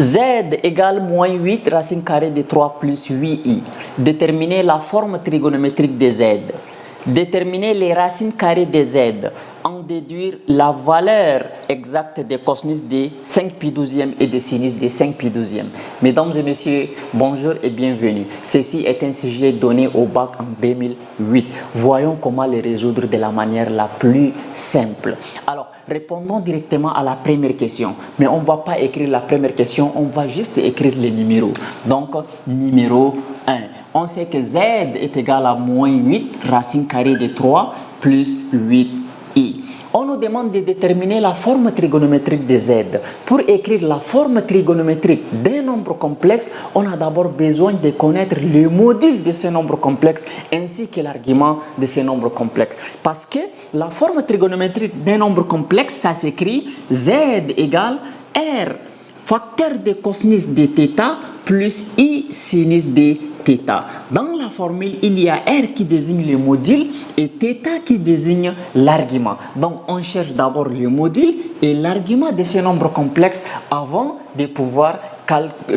Z égale moins 8 racine carrée de 3 plus 8i. Déterminer la forme trigonométrique de Z. Déterminer les racines carrées de Z. En déduire la valeur exacte des cosinus de 5 pi 12e et des sinus de 5 pi 12e. Mesdames et messieurs, bonjour et bienvenue. Ceci est un sujet donné au bac en 2008. Voyons comment le résoudre de la manière la plus simple. Alors, répondons directement à la première question. Mais on ne va pas écrire la première question, on va juste écrire les numéros. Donc, numéro 1. On sait que Z est égal à moins 8 racine carrée de 3 plus 8i. On nous demande de déterminer la forme trigonométrique de Z. Pour écrire la forme trigonométrique d'un nombre complexe, on a d'abord besoin de connaître le module de ce nombre complexe ainsi que l'argument de ce nombre complexe. Parce que la forme trigonométrique d'un nombre complexe, ça s'écrit Z égale R, facteur de cosinus de θ plus I sinus de θ. Dans la formule, il y a R qui désigne le module et θ qui désigne l'argument. Donc, on cherche d'abord le module et l'argument de ce nombre complexe avant de pouvoir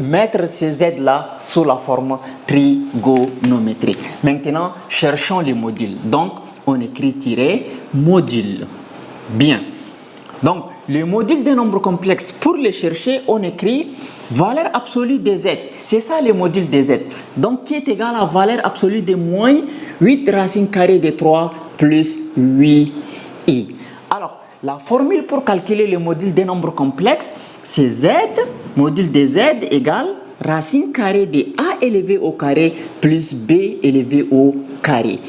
mettre ce Z-là sous la forme trigonométrique. Maintenant, cherchons le module. Donc, on écrit module. Bien. Donc, le module d'un nombre complexe, pour le chercher, on écrit valeur absolue de Z. C'est ça le module de Z. Donc, qui est égal à valeur absolue de moins 8 racine carrée de 3 plus 8i. Alors, la formule pour calculer le module d'un nombre complexe, c'est Z, module de Z égale racine carrée de A élevé au carré plus B élevé au carré.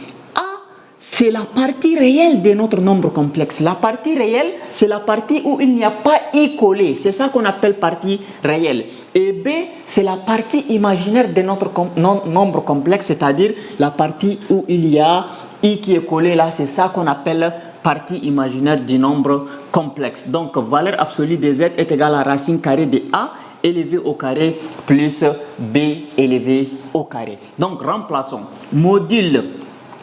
C'est la partie réelle de notre nombre complexe. La partie réelle, c'est la partie où il n'y a pas i collé. C'est ça qu'on appelle partie réelle. Et B, c'est la partie imaginaire de notre nombre complexe, c'est-à-dire la partie où il y a i qui est collé là. C'est ça qu'on appelle partie imaginaire du nombre complexe. Donc, valeur absolue de Z est égale à racine carrée de A élevé au carré plus B élevé au carré. Donc, remplaçons. Module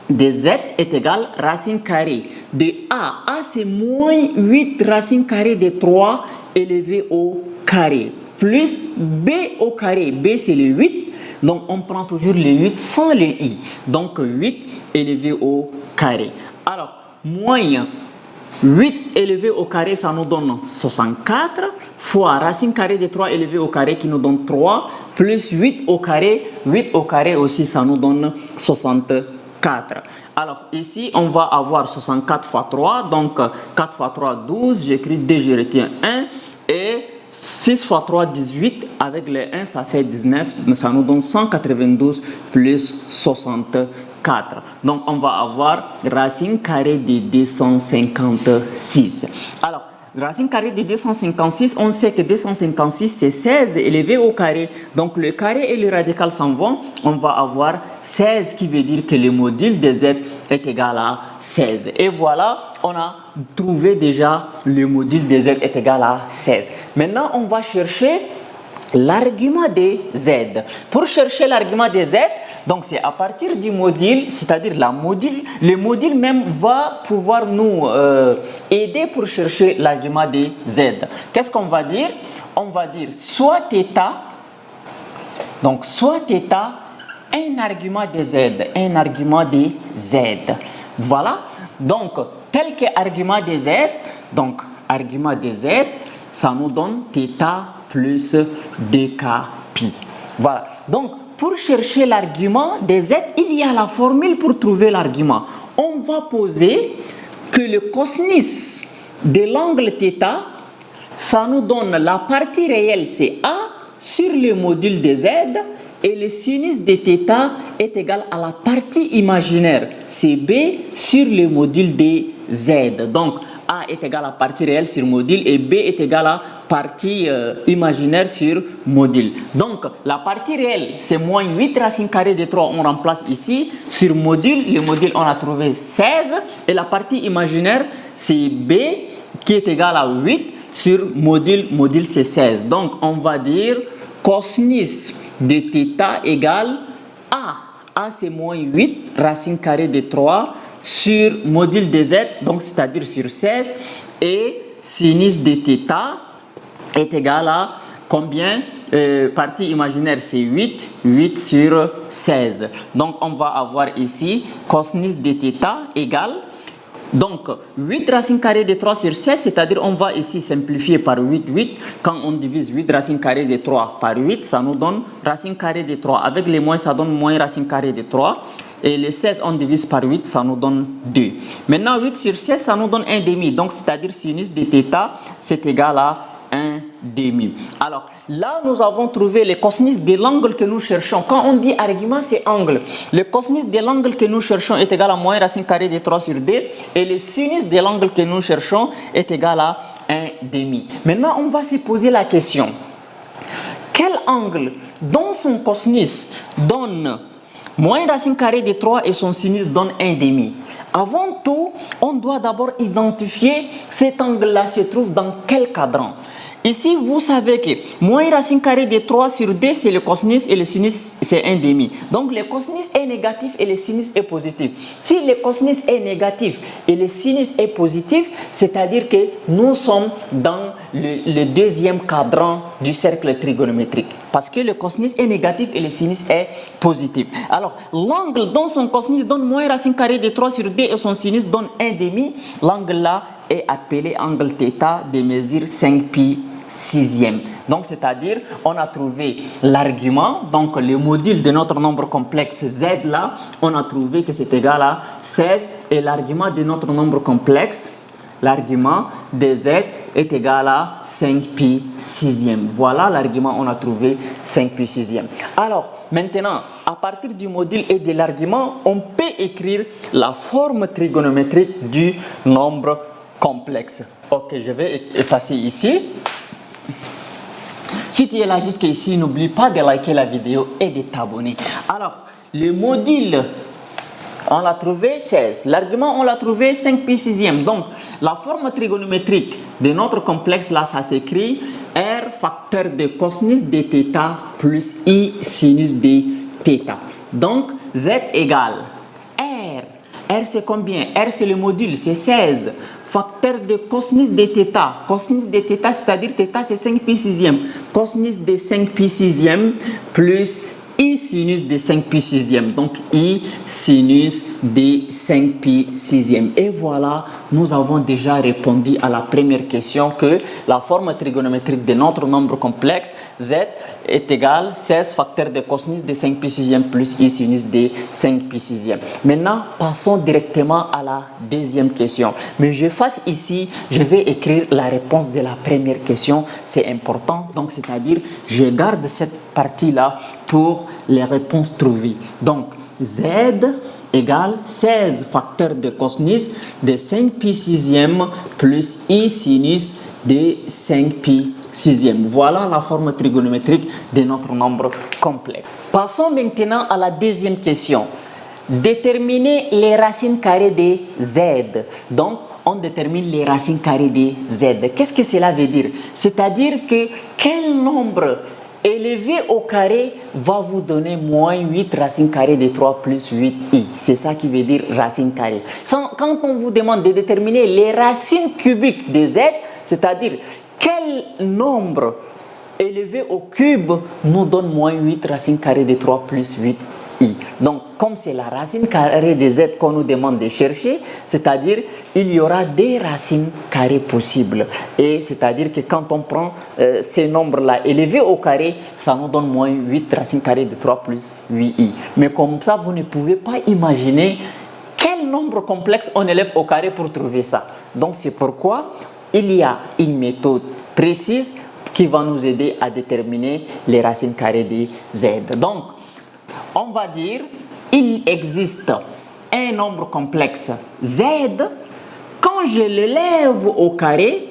de Z est égal racine carrée de A. A, c'est moins 8 racine carrée de 3 élevé au carré. Plus B au carré. B, c'est le 8. Donc, on prend toujours le 8 sans le I. Donc, 8 élevé au carré. Alors, moins 8 élevé au carré, ça nous donne 64 fois racine carrée de 3 élevé au carré qui nous donne 3 plus 8 au carré. 8 au carré aussi, ça nous donne 64. Alors ici, on va avoir 64 fois 3, donc 4 fois 3, 12, j'écris 2, je retiens 1, et 6 fois 3, 18, avec les 1, ça fait 19, ça nous donne 192 plus 64. Donc on va avoir racine carrée de 256. Alors, racine carrée de 256, on sait que 256 c'est 16 élevé au carré. Donc le carré et le radical s'en vont. On va avoir 16 qui veut dire que le module de Z est égal à 16. Et voilà, on a trouvé déjà le module de Z est égal à 16. Maintenant, on va chercher l'argument de Z. Pour chercher l'argument de Z, donc c'est à partir du module, c'est-à-dire le module même va pouvoir nous aider pour chercher l'argument de Z. Qu'est-ce qu'on va dire? On va dire soit θ, donc soit θ, un argument de Z, un argument de Z. Voilà, donc tel que argument de Z, donc argument de Z, ça nous donne θ plus 2k pi. Voilà, donc pour chercher l'argument de Z, il y a la formule pour trouver l'argument. On va poser que le cosinus de l'angle θ, ça nous donne la partie réelle, c'est A, sur le module de Z, et le sinus de θ est égal à la partie imaginaire, c'est B, sur le module de Z. Donc, A est égal à partie réelle sur module et B est égal à partie imaginaire sur module. Donc, la partie réelle, c'est moins 8 racine carrée de 3, on remplace ici. Sur module, le module, on a trouvé 16. Et la partie imaginaire, c'est B qui est égal à 8 sur module. Module, c'est 16. Donc, on va dire cosinus de θ égale A. A, c'est moins 8 racine carrée de 3 sur module de Z, donc c'est-à-dire sur 16, et sinus de θ est égal à combien? partie imaginaire c'est 8, 8 sur 16. Donc on va avoir ici cosinus de θ égale, donc 8 racine carrée de 3 sur 16, c'est-à-dire on va ici simplifier par 8, 8. Quand on divise 8 racine carrée de 3 par 8, ça nous donne racine carrée de 3. Avec les moins, ça donne moins racine carrée de 3. Et les 16, on divise par 8, ça nous donne 2. Maintenant, 8 sur 16, ça nous donne 1 demi. Donc, c'est-à-dire sinus de θ, c'est égal à 1 demi. Alors, là, nous avons trouvé les cosinus de l'angle que nous cherchons. Quand on dit argument, c'est angle. Le cosinus de l'angle que nous cherchons est égal à moins racine carrée de 3 sur 2. Et le sinus de l'angle que nous cherchons est égal à 1 demi. Maintenant, on va se poser la question. Quel angle, dont son cosinus donne moins racine carrée de 3 et son sinus donne 1 demi? Avant tout, on doit d'abord identifier cet angle-là se trouve dans quel cadran. Ici, vous savez que moins racine carrée de 3 sur 2, c'est le cosinus et le sinus, c'est 1 demi. Donc, le cosinus est négatif et le sinus est positif. Si le cosinus est négatif et le sinus est positif, c'est-à-dire que nous sommes dans le deuxième cadran du cercle trigonométrique. Parce que le cosinus est négatif et le sinus est positif. Alors, l'angle dont son cosinus donne moins racine carrée de 3 sur 2 et son sinus donne 1 demi, l'angle là est appelé angle θ de mesure 5π sixième. Donc, c'est-à-dire, on a trouvé l'argument, donc le module de notre nombre complexe z là, on a trouvé que c'est égal à 16 et l'argument de notre nombre complexe, l'argument de z est égal à 5π sixième. Voilà l'argument, on a trouvé 5π sixième. Alors, maintenant, à partir du module et de l'argument, on peut écrire la forme trigonométrique du nombre complexe. Ok, je vais effacer ici. Si tu es là jusqu'ici, n'oublie pas de liker la vidéo et de t'abonner. Alors, le module, on l'a trouvé 16. L'argument, on l'a trouvé 5π sixième. Donc, la forme trigonométrique de notre complexe, là, ça s'écrit R facteur de cosinus de θ plus I sinus de θ. Donc, Z égale R. R, c'est combien? R, c'est le module, c'est 16. Facteur de cosinus de θ. Cosinus de θ, c'est-à-dire θ, c'est 5π sixième. Cosinus de 5π sixième plus I sinus de 5π sixième. Donc, I sinus de 5π sixième. Et voilà, nous avons déjà répondu à la première question que la forme trigonométrique de notre nombre complexe, Z, est égal 16 facteur de cosinus de 5π sixième plus I sinus de 5π sixième. Maintenant, passons directement à la deuxième question. Mais je fasse ici, je vais écrire la réponse de la première question. C'est important. Donc, c'est-à-dire, je garde cette partie-là pour les réponses trouvées. Donc, Z égale 16 facteur de cosinus de 5π sixième plus I sinus de 5π sixième. Voilà la forme trigonométrique de notre nombre complexe. Passons maintenant à la deuxième question. Déterminer les racines carrées de Z. Donc, on détermine les racines carrées de Z. Qu'est-ce que cela veut dire? C'est-à-dire que quel nombre élevé au carré va vous donner moins 8 racines carrées de 3 plus 8i. C'est ça qui veut dire racine carrée. Quand on vous demande de déterminer les racines cubiques de Z, c'est-à-dire quel nombre élevé au cube nous donne moins 8 racines carrées de 3 plus 8i. Donc, comme c'est la racine carrée de z qu'on nous demande de chercher, c'est-à-dire il y aura des racines carrées possibles. Et c'est-à-dire que quand on prend ces nombres-là élevés au carré, ça nous donne moins 8 racines carrées de 3 plus 8i. Mais comme ça, vous ne pouvez pas imaginer quel nombre complexe on élève au carré pour trouver ça. Donc, c'est pourquoi il y a une méthode précise qui va nous aider à déterminer les racines carrées de z. Donc, on va dire il existe un nombre complexe z. Quand je l'élève au carré,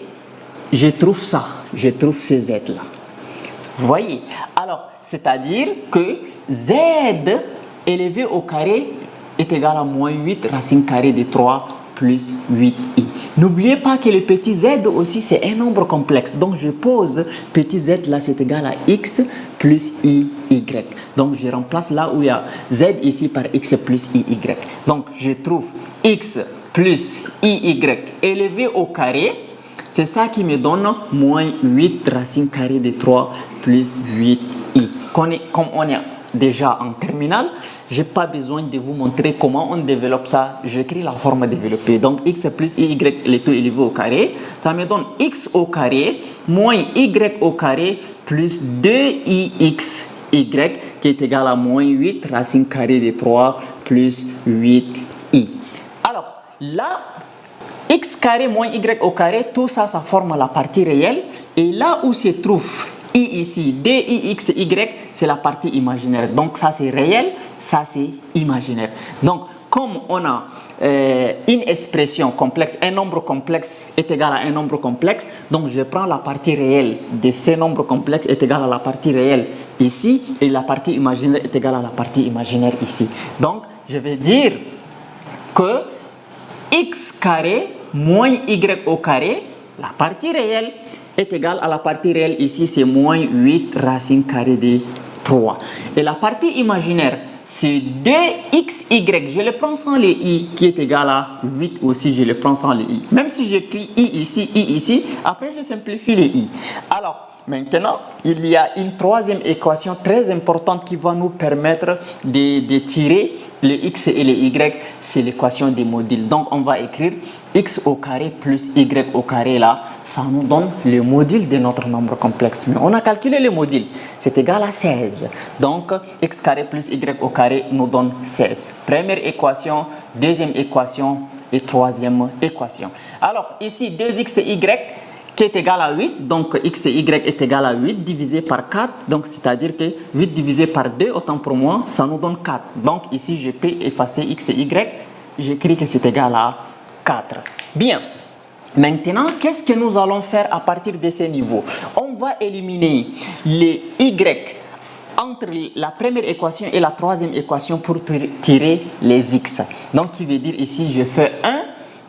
je trouve ça, je trouve ce z là. Vous voyez? Alors, c'est-à-dire que z élevé au carré est égal à moins 8 racines carrées de 3 plus 8i. N'oubliez pas que le petit z aussi, c'est un nombre complexe. Donc, je pose petit z là, c'est égal à x plus i, y. Donc, je remplace là où il y a z ici par x plus i, y. Donc, je trouve x plus i, y élevé au carré. C'est ça qui me donne moins 8 racine carrée de 3 plus 8i. Comme on est déjà en terminale, je n'ai pas besoin de vous montrer comment on développe ça. J'écris la forme développée. Donc x plus y, le tout élevé au carré, ça me donne x au carré moins y au carré plus 2ix y qui est égal à moins 8 racine carrée de 3 plus 8i. Alors là, x carré moins y au carré, tout ça, ça forme la partie réelle. Et là où se trouve i ici, dix y, c'est la partie imaginaire. Donc ça c'est réel, ça c'est imaginaire. Donc comme on a une expression complexe, un nombre complexe est égal à un nombre complexe, donc je prends la partie réelle de ce nombre complexe est égal à la partie réelle ici, et la partie imaginaire est égale à la partie imaginaire ici. Donc je vais dire que x carré moins y au carré, la partie réelle, est égale à la partie réelle ici, c'est moins 8 racine carrée de 3. Et la partie imaginaire, c'est 2xy, je le prends sans les i, qui est égal à 8 aussi, je le prends sans les i. Même si j'écris i ici, après je simplifie les i. Alors, maintenant, il y a une troisième équation très importante qui va nous permettre de tirer les x et les y, c'est l'équation des modules. Donc, on va écrire x au carré plus y au carré là, ça nous donne le module de notre nombre complexe. Mais on a calculé le module, c'est égal à 16. Donc, x carré plus y au carré nous donne 16. Première équation, deuxième équation et troisième équation. Alors, ici, 2x et y qui est égal à 8, donc x et y est égal à 8 divisé par 4, donc c'est-à-dire que 8 divisé par 2, autant pour moi, ça nous donne 4. Donc ici, je peux effacer x et y, j'écris que c'est égal à 4. Bien, maintenant, qu'est-ce que nous allons faire à partir de ces niveaux? On va éliminer les y entre la première équation et la troisième équation pour tirer les x. Donc, qui veut dire ici, je fais 1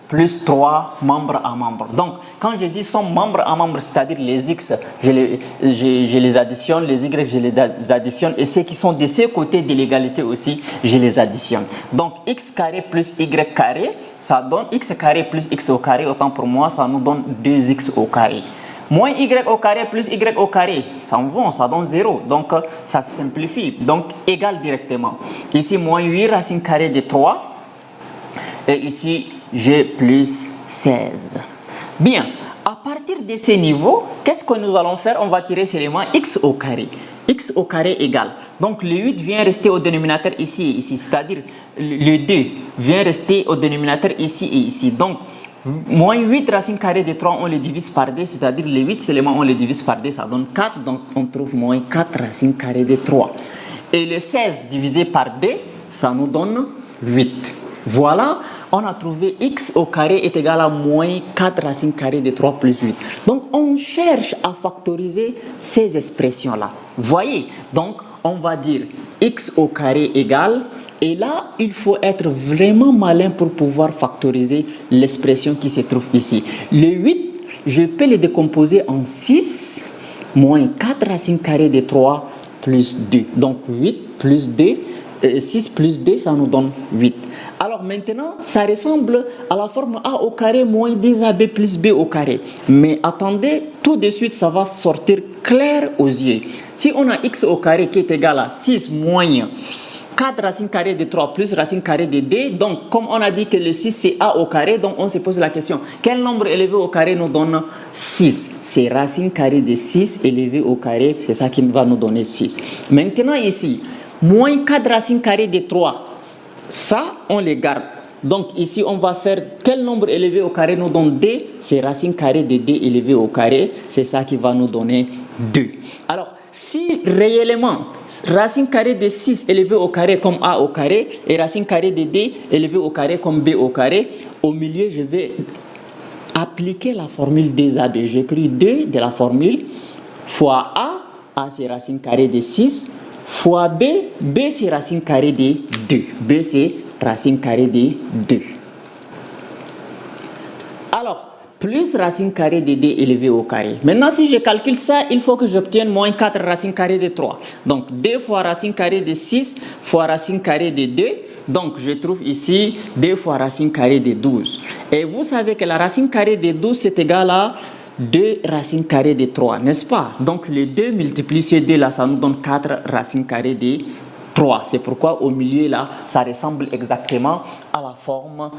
plus 3 membre à membre. Donc, quand je dis somme membre à membre, c'est-à-dire les x, je les additionne, les y, je les additionne, et ceux qui sont de ce côté de l'égalité aussi, je les additionne. Donc, x carré plus y carré, ça donne x carré plus x au carré, autant pour moi, ça nous donne 2x au carré. Moins y au carré plus y au carré, ça en va, ça donne 0. Donc, ça se simplifie. Donc, égal directement. Ici, moins 8 racine carrée de 3. Et ici, G plus 16. Bien, à partir de ces niveaux, qu'est-ce que nous allons faire? On va tirer ces éléments x au carré. X au carré égale. Donc, le 8 vient rester au dénominateur ici et ici. C'est-à-dire, le 2 vient rester au dénominateur ici et ici. Donc, moins 8 racine carrée de 3, on le divise par 2. C'est-à-dire, les 8 éléments, on les divise par 2, ça donne 4. Donc, on trouve moins 4 racine carrée de 3. Et le 16 divisé par 2, ça nous donne 8. Voilà, on a trouvé x au carré est égal à moins 4 racine carrée de 3 plus 8. Donc, on cherche à factoriser ces expressions-là. Voyez, donc, on va dire x au carré égale, et là, il faut être vraiment malin pour pouvoir factoriser l'expression qui se trouve ici. Le 8, je peux le décomposer en 6 moins 4 racine carrée de 3 plus 2. Donc, 8 plus 2. 6 plus 2, ça nous donne 8. Alors maintenant, ça ressemble à la forme a au carré moins 2ab plus b au carré. Mais attendez, tout de suite, ça va sortir clair aux yeux. Si on a x au carré qui est égal à 6 moins 4 racine carrée de 3 plus racine carrée de 2. Donc, comme on a dit que le 6 c'est a au carré, donc on se pose la question, quel nombre élevé au carré nous donne 6? C'est racine carrée de 6 élevé au carré, c'est ça qui va nous donner 6. Maintenant ici, moins 4 racine carrée de 3, ça, on les garde. Donc ici, on va faire quel nombre élevé au carré nous donne 2? C'est racine carrée de 2 élevé au carré, c'est ça qui va nous donner 2. Alors, si réellement, racine carrée de 6 élevé au carré comme a au carré, et racine carrée de 2 élevé au carré comme b au carré, au milieu, je vais appliquer la formule 2ab. J'écris 2 de la formule fois a c'est racine carrée de 6, fois b, b c'est racine carrée de 2. B c'est racine carrée de 2. Alors, plus racine carrée de 2 élevé au carré. Maintenant, si je calcule ça, il faut que j'obtienne moins 4 racine carrée de 3. Donc, 2 fois racine carrée de 6 fois racine carrée de 2. Donc, je trouve ici 2 fois racine carrée de 12. Et vous savez que la racine carrée de 12, c'est égal à 2 racines carrées de 3, n'est-ce pas? Donc, les 2 multipliés sur 2, là, ça nous donne 4 racines carrées de 3. C'est pourquoi au milieu, là, ça ressemble exactement à la forme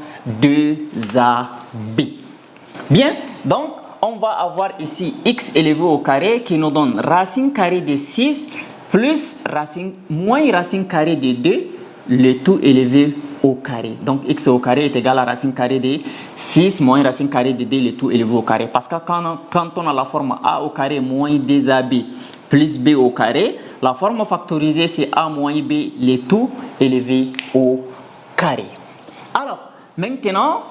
2AB. Bien, donc on va avoir ici x élevé au carré qui nous donne racine carrée de 6 plus moins racine carrée de 2, le tout élevé au carré. Donc x au carré est égal à racine carrée de 6 moins racine carrée de 2, le tout élevé au carré. Parce que quand on a la forme a au carré moins 2ab plus b au carré, la forme factorisée c'est a moins b, le tout élevé au carré. Alors, maintenant,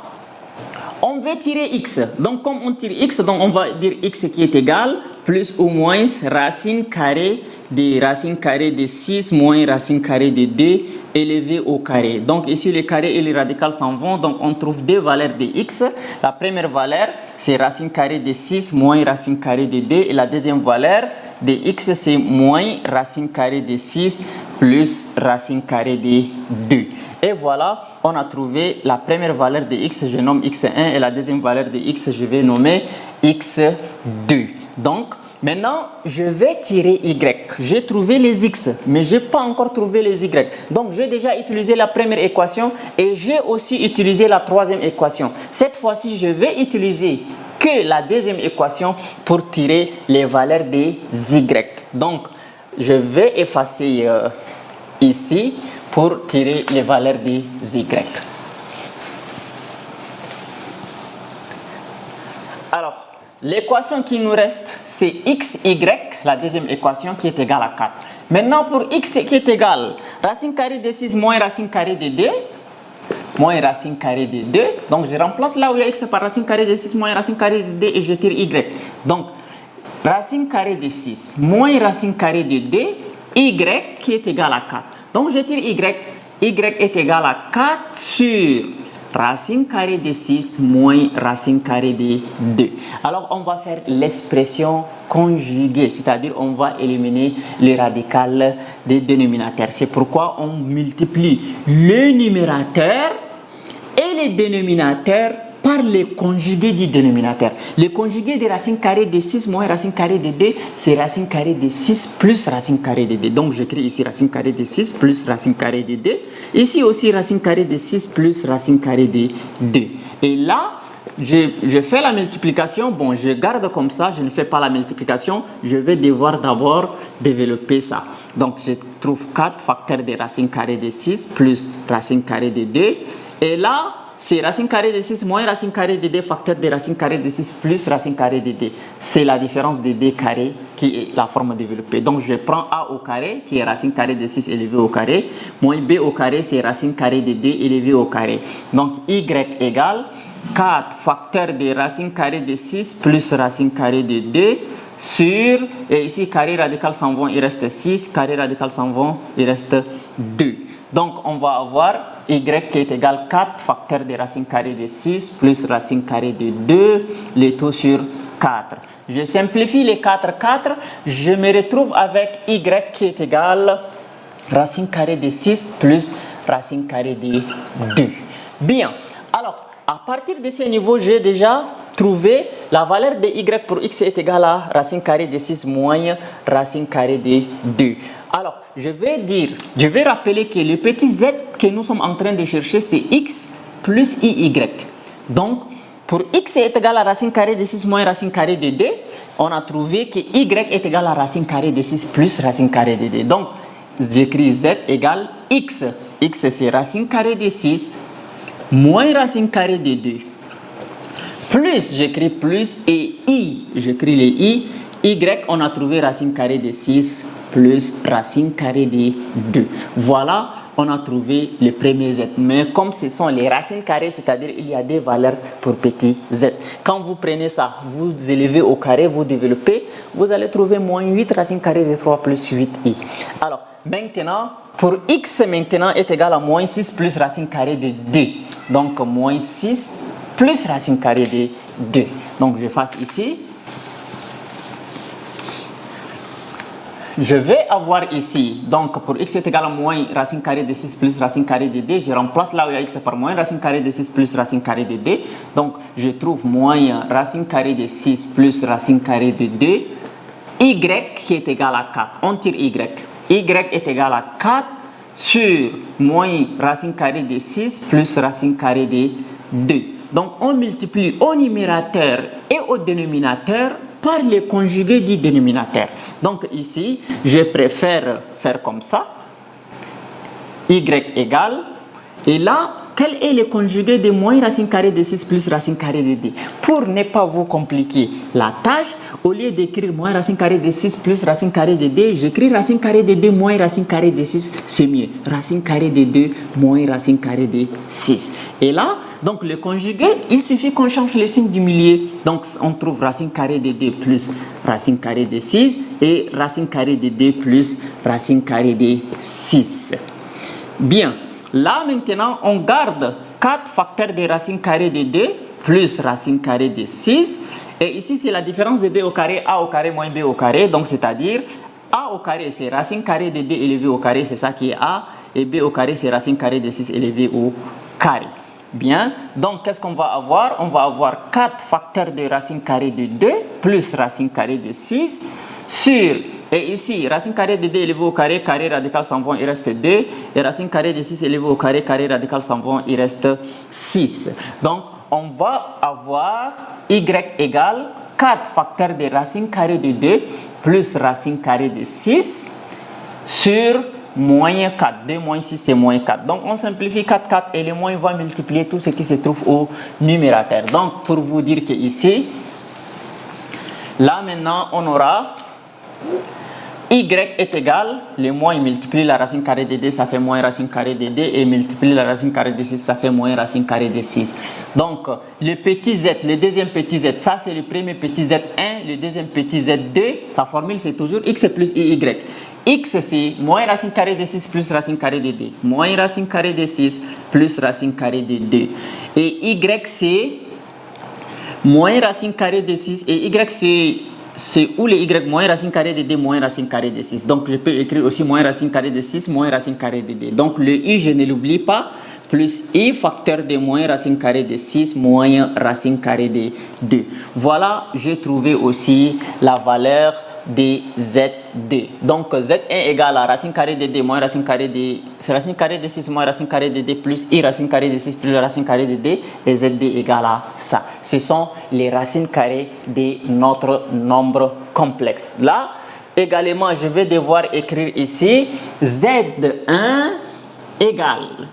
on veut tirer x. Donc, comme on tire x, donc on va dire x qui est égal plus ou moins racine carrée de 6 moins racine carrée de 2 élevé au carré. Donc, ici, les carrés et les radicales s'en vont. Donc, on trouve deux valeurs de x. La première valeur, c'est racine carrée de 6 moins racine carrée de 2. Et la deuxième valeur de x, c'est moins racine carrée de 6 plus racine carrée de 2. Et voilà, on a trouvé la première valeur de x, je nomme x1, et la deuxième valeur de x, je vais nommer x2. Donc, maintenant, je vais tirer y. J'ai trouvé les x, mais je n'ai pas encore trouvé les y. Donc, j'ai déjà utilisé la première équation et j'ai aussi utilisé la troisième équation. Cette fois-ci, je vais utiliser que la deuxième équation pour tirer les valeurs des y. Donc, je vais effacer ici pour tirer les valeurs des y. Alors, l'équation qui nous reste, c'est xy, la deuxième équation qui est égale à 4. Maintenant, pour x qui est égal, racine carrée de 6 moins racine carrée de 2, moins racine carrée de 2. Donc, je remplace là où il y a x par racine carrée de 6 moins racine carrée de 2 et je tire y. Donc, racine carrée de 6 moins racine carrée de 2, y qui est égal à 4. Donc, je tire y. Y est égal à 4 sur racine carrée de 6 moins racine carrée de 2. Alors, on va faire l'expression conjuguée, c'est-à-dire on va éliminer les radicales des dénominateurs. C'est pourquoi on multiplie le numérateur et les dénominateurs par les conjugués du dénominateur. Le conjugué de racine carrée de 6 moins racine carrée de 2, c'est racine carrée de 6 plus racine carrée de 2. Donc, j'écris ici racine carrée de 6 plus racine carrée de 2. Ici aussi, racine carrée de 6 plus racine carrée de 2. Et là, je fais la multiplication. Bon, je garde comme ça, je ne fais pas la multiplication. Je vais devoir d'abord développer ça. Donc, je trouve 4 facteurs de racine carrée de 6 plus racine carrée de 2. Et là, c'est racine carrée de 6 moins racine carrée de 2 facteur de racine carrée de 6 plus racine carrée de 2. C'est la différence de 2 carrés qui est la forme développée. Donc, je prends a au carré qui est racine carrée de 6 élevé au carré. Moins b au carré, c'est racine carrée de 2 élevé au carré. Donc, y égale 4 facteurs de racine carrée de 6 plus racine carrée de 2 sur, et ici carré radical s'en vont, il reste 6, carré radical s'en vont, il reste 2. Donc, on va avoir y qui est égal 4 facteurs de racine carrée de 6 plus racine carrée de 2, le tout sur 4. Je simplifie les 4, je me retrouve avec y qui est égal racine carrée de 6 plus racine carrée de 2. Bien, alors, à partir de ce niveau, j'ai déjà trouvé la valeur de y pour x est égal à racine carrée de 6 moins racine carrée de 2. Alors, je vais rappeler que le petit z que nous sommes en train de chercher, c'est x plus iy. Donc, pour x est égal à racine carrée de 6 moins racine carrée de 2, on a trouvé que y est égal à racine carrée de 6 plus racine carrée de 2. Donc, j'écris z égale x. X, c'est racine carrée de 6 moins racine carrée de 2. Plus, j'écris plus et i, j'écris les i. Y, on a trouvé racine carrée de 6 plus racine carrée de 2. Voilà, on a trouvé le premier z. Mais comme ce sont les racines carrées, c'est-à-dire il y a des valeurs pour petit z. Quand vous prenez ça, vous élevez au carré, vous développez, vous allez trouver moins 8 racine carrée de 3 plus 8i. Alors, maintenant, pour x maintenant est égal à moins 6 plus racine carrée de 2. Donc, moins 6 plus racine carrée de 2. Donc j'efface ici. Je vais avoir ici, donc pour x est égal à moins racine carrée de 6 plus racine carrée de d, je remplace là où il y a x par moins racine carrée de 6 plus racine carrée de d. Donc je trouve moins racine carrée de 6 plus racine carrée de 2, y qui est égal à 4. On tire y. Y est égal à 4 sur moins racine carrée de 6 plus racine carrée de 2. Donc on multiplie au numérateur et au dénominateur par les conjugués du dénominateur. Donc ici, je préfère faire comme ça. Y égale. Et là, quel est le conjugué de moins racine carrée de 6 plus racine carrée de 2? Pour ne pas vous compliquer la tâche, au lieu d'écrire moins racine carrée de 6 plus racine carrée de 2, j'écris racine carrée de 2 moins racine carrée de 6, c'est mieux. Racine carrée de 2 moins racine carrée de 6. Et là, donc le conjugué, il suffit qu'on change le signe du milieu. Donc on trouve racine carrée de 2 plus racine carrée de 6 et racine carrée de 2 plus racine carrée de 6. Bien. Là, maintenant, on garde 4 facteurs de racine carrée de 2 plus racine carrée de 6. Et ici, c'est la différence de 2 au carré, a au carré moins b au carré. Donc, c'est-à-dire, a au carré, c'est racine carrée de 2 élevé au carré, c'est ça qui est a. Et b au carré, c'est racine carrée de 6 élevé au carré. Bien. Donc, qu'est-ce qu'on va avoir? On va avoir 4 facteurs de racine carrée de 2 plus racine carrée de 6 sur... Et ici, racine carrée de 2 élevé au carré, carré radical s'en va, il reste 2. Et racine carrée de 6 élevé au carré, carré radical s'en va, il reste 6. Donc, on va avoir y égale 4 facteurs de racine carrée de 2 plus racine carrée de 6 sur moins 4. 2 moins 6, c'est moins 4. Donc, on simplifie 4, 4 et le moins va multiplier tout ce qui se trouve au numérateur. Donc, pour vous dire que ici, là maintenant, on aura... Y est égal, le moins multiplie la racine carrée de 2, ça fait moins racine carrée de 2, et multiplie la racine carrée de 6, ça fait moins racine carrée de 6. Donc, le petit z, le deuxième petit z, ça c'est le premier petit z1, le deuxième petit z2, sa formule c'est toujours x plus y. X c'est moins racine carrée de 6 plus racine carrée de 2, moins racine carrée de 6 plus racine carrée de 2. Et y c'est moins racine carrée de 6, et y c'est où le y moins racine carrée de 2 moins racine carrée de 6. Donc je peux écrire aussi moins racine carrée de 6 moins racine carrée de 2. Donc le i je ne l'oublie pas, plus i facteur de moins racine carrée de 6 moins racine carrée de 2. Voilà, j'ai trouvé aussi la valeur de z2. Donc z1 égale à racine carrée de 2 moins racine carrée de... C'est racine carrée de 6 moins racine carrée de 2 plus i racine carrée de 6 plus racine carrée de 2 et z2 égale à ça. Ce sont les racines carrées de notre nombre complexe. Là, également, je vais devoir écrire ici z1 égale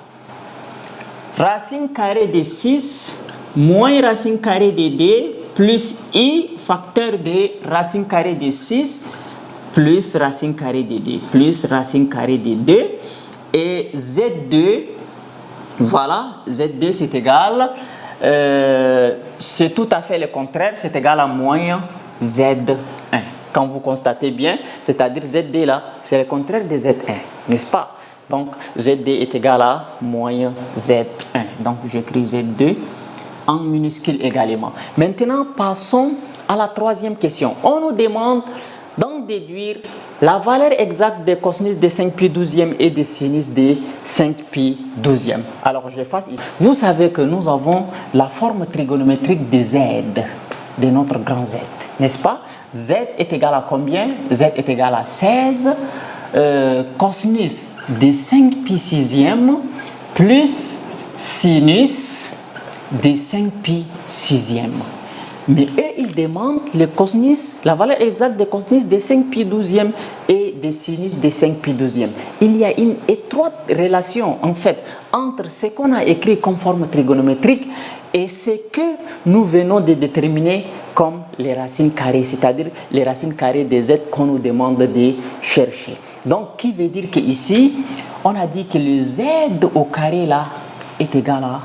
racine carrée de 6 moins racine carrée de 2 plus i facteur de racine carrée de 6 plus racine carrée de 2 plus racine carrée de 2 et z2, voilà, z2 c'est égal, c'est tout à fait le contraire, c'est égal à moins z1. Quand vous constatez bien, c'est-à-dire z2 là, c'est le contraire de z1, n'est-ce pas? Donc z2 est égal à moins z1. Donc j'écris z2 en minuscule également. Maintenant, passons à la troisième question. On nous demande d'en déduire la valeur exacte des cosinus de 5 pi 12e et des sinus de 5 pi 12e. Alors, je fasse. Vous savez que nous avons la forme trigonométrique de z, de notre grand Z, n'est-ce pas? Z est égal à combien? Z est égal à 16 cosinus de 5 pi 6e plus sinus de 5 pi 6e. Mais eux, ils demandent le cosinus, la valeur exacte des cosinus de 5 pi 12e et des sinus de 5 pi 12e. Il y a une étroite relation, en fait, entre ce qu'on a écrit comme forme trigonométrique et ce que nous venons de déterminer comme les racines carrées, c'est-à-dire les racines carrées des z qu'on nous demande de chercher. Donc, qui veut dire qu'ici, on a dit que le z au carré là est égal à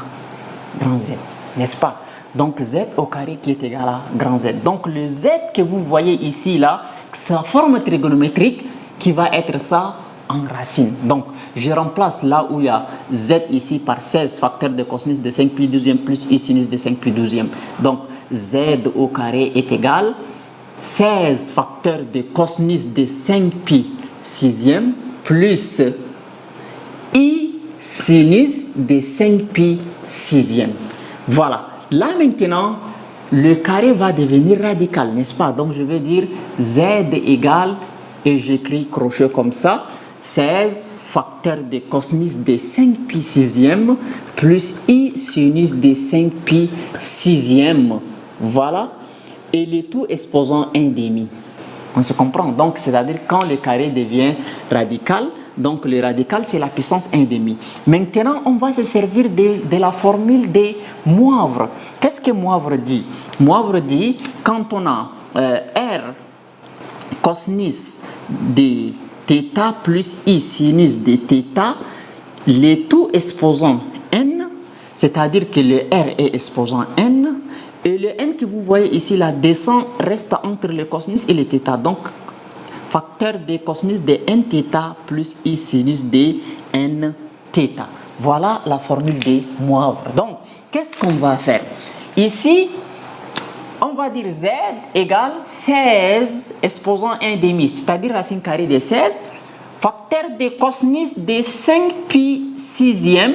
grand Z, n'est-ce pas? Donc Z au carré qui est égal à grand Z. Donc le Z que vous voyez ici là, sa forme trigonométrique qui va être ça en racine. Donc je remplace là où il y a Z ici par 16 facteurs de cosinus de 5 pi 12e plus I sinus de 5 pi 12e. Donc z au carré est égal 16 facteurs de cosinus de 5pi sixième plus i sinus de 5pi sixième. Voilà. Là maintenant, le carré va devenir radical, n'est-ce pas? Donc je vais dire z égale, et j'écris crochet comme ça, 16 facteurs de cosinus de 5pi sixième plus i sinus de 5pi sixième. Voilà. Et le tout exposant 1 demi. On se comprend. Donc, c'est-à-dire quand le carré devient radical, donc le radical, c'est la puissance 1 demi. Maintenant, on va se servir de la formule des Moivre. Qu'est-ce que Moivre dit? Moivre dit, quand on a R cosinus de θ plus I sinus de θ, les tout exposant n, c'est-à-dire que le R est exposant n, et le n que vous voyez ici, la descente reste entre le cosinus et le θ. Donc, facteur de cosinus de nθ plus I sinus de nθ. Voilà la formule des Moivre. Donc, qu'est-ce qu'on va faire? Ici, on va dire z égale 16 exposant 1 demi, c'est-à-dire racine carrée de 16, facteur de cosinus de 5pi sixième,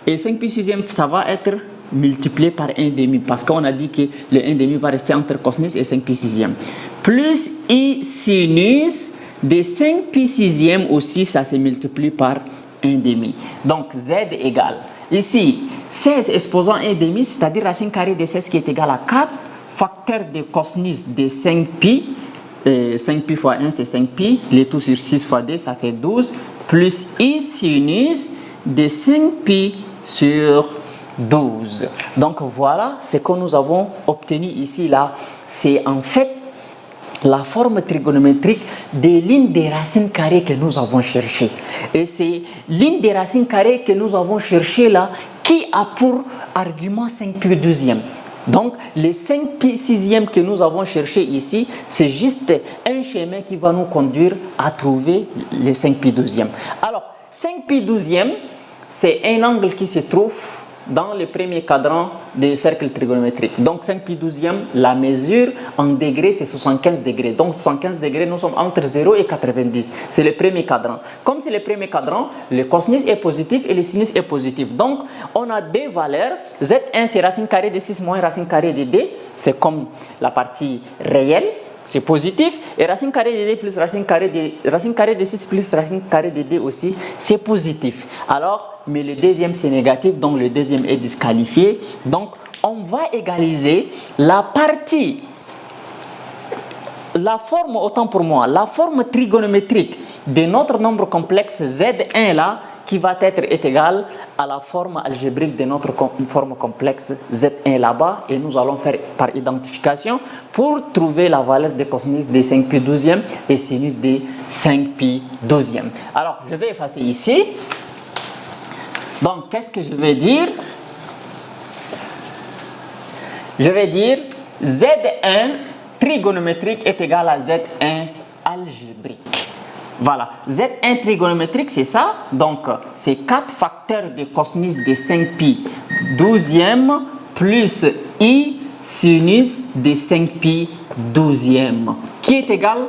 et 5pi sixième, ça va être multiplié par 1 demi, parce qu'on a dit que le 1 demi va rester entre cosinus et 5pi sixième, plus i sinus de 5pi sixième aussi, ça se multiplie par 1 demi. Donc z égale, ici, 16 exposant 1 demi, c'est-à-dire racine carrée de 16 qui est égale à 4, facteur de cosinus de 5pi, 5pi fois 1 c'est 5pi, le tout sur 6 fois 2 ça fait 12, plus i sinus de 5pi sur 12. Donc voilà ce que nous avons obtenu ici là, c'est en fait la forme trigonométrique des lignes des racines carrées que nous avons cherchées. Et c'est lignes des racines carrées que nous avons cherchées là qui a pour argument 5pi douzième. Donc, les 5pi sixième que nous avons cherché ici, c'est juste un chemin qui va nous conduire à trouver les 5pi douzième. Alors, 5pi douzième, c'est un angle qui se trouve dans le premier cadran des cercles trigonométriques. Donc 5pi douzième, la mesure en degrés, c'est 75 degrés. Donc 75 degrés, nous sommes entre 0 et 90. C'est le premier cadran. Comme c'est le premier cadran, le cosinus est positif et le sinus est positif. Donc on a deux valeurs. Z1, c'est racine carrée de 6 moins racine carrée de D. C'est comme la partie réelle. C'est positif, et racine carrée de D plus racine carrée de 6 plus racine carrée de D aussi, c'est positif. Alors, mais le deuxième c'est négatif, donc le deuxième est disqualifié. Donc, on va égaliser la partie, la forme, autant pour moi, la forme trigonométrique de notre nombre complexe Z1 là, qui va être égale à la forme algébrique de notre forme complexe Z1 là-bas, et nous allons faire par identification pour trouver la valeur de cosinus de 5pi douzième et sinus de 5pi douzième. Alors, je vais effacer ici. Donc, qu'est-ce que je vais dire? Je vais dire Z1 trigonométrique est égal à Z1 algébrique. Voilà, Z1 trigonométrique, c'est ça. Donc, c'est 4 facteurs de cosinus de 5pi douzième plus i sinus de 5pi douzième, qui est égal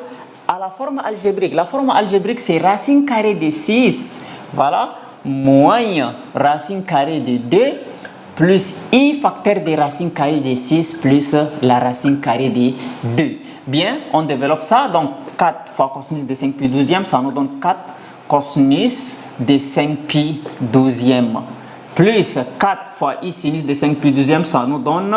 à la forme algébrique. La forme algébrique, c'est racine carrée de 6, voilà, moins racine carrée de 2, plus i facteur de racine carrée de 6 plus la racine carrée de 2. Bien, on développe ça. Donc, 4 fois cosinus de 5pi douzième, ça nous donne 4 cosinus de 5pi douzième. Plus 4 fois i sinus de 5pi douzième, ça nous donne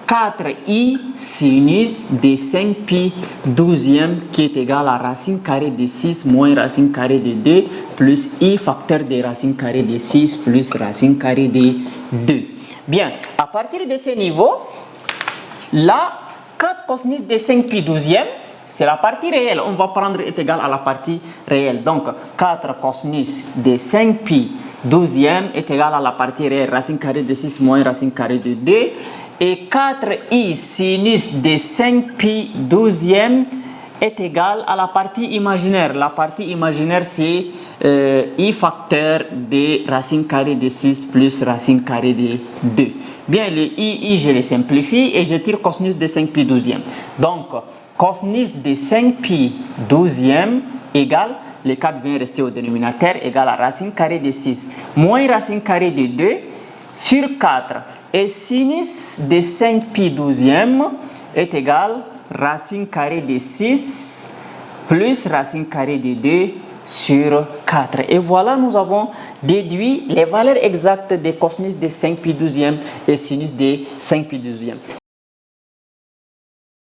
4i sinus de 5pi douzième, qui est égal à racine carrée de 6 moins racine carrée de 2, plus i facteur de racine carrée de 6 plus racine carrée de 2. Bien, à partir de ce niveau, là, 4 cosinus de 5pi douzième, c'est la partie réelle. On va prendre est égal à la partie réelle. Donc, 4 cosinus de 5pi douzième est égal à la partie réelle. Racine carrée de 6 moins racine carrée de 2. Et 4i sinus de 5pi douzième est égal à la partie imaginaire. La partie imaginaire, c'est I facteur de racine carrée de 6 plus racine carrée de 2. Bien, le I, je le simplifie et je tire cosinus de 5 pi 12e. Donc, cosinus de 5 pi 12e égale, le 4 vient rester au dénominateur, égale à racine carrée de 6 moins racine carrée de 2 sur 4. Et sinus de 5 pi 12e est égal racine carrée de 6 plus racine carrée de 2 sur 4. Et voilà, nous avons déduit les valeurs exactes des cosinus de 5 pi 12e et sinus de 5 pi 12e.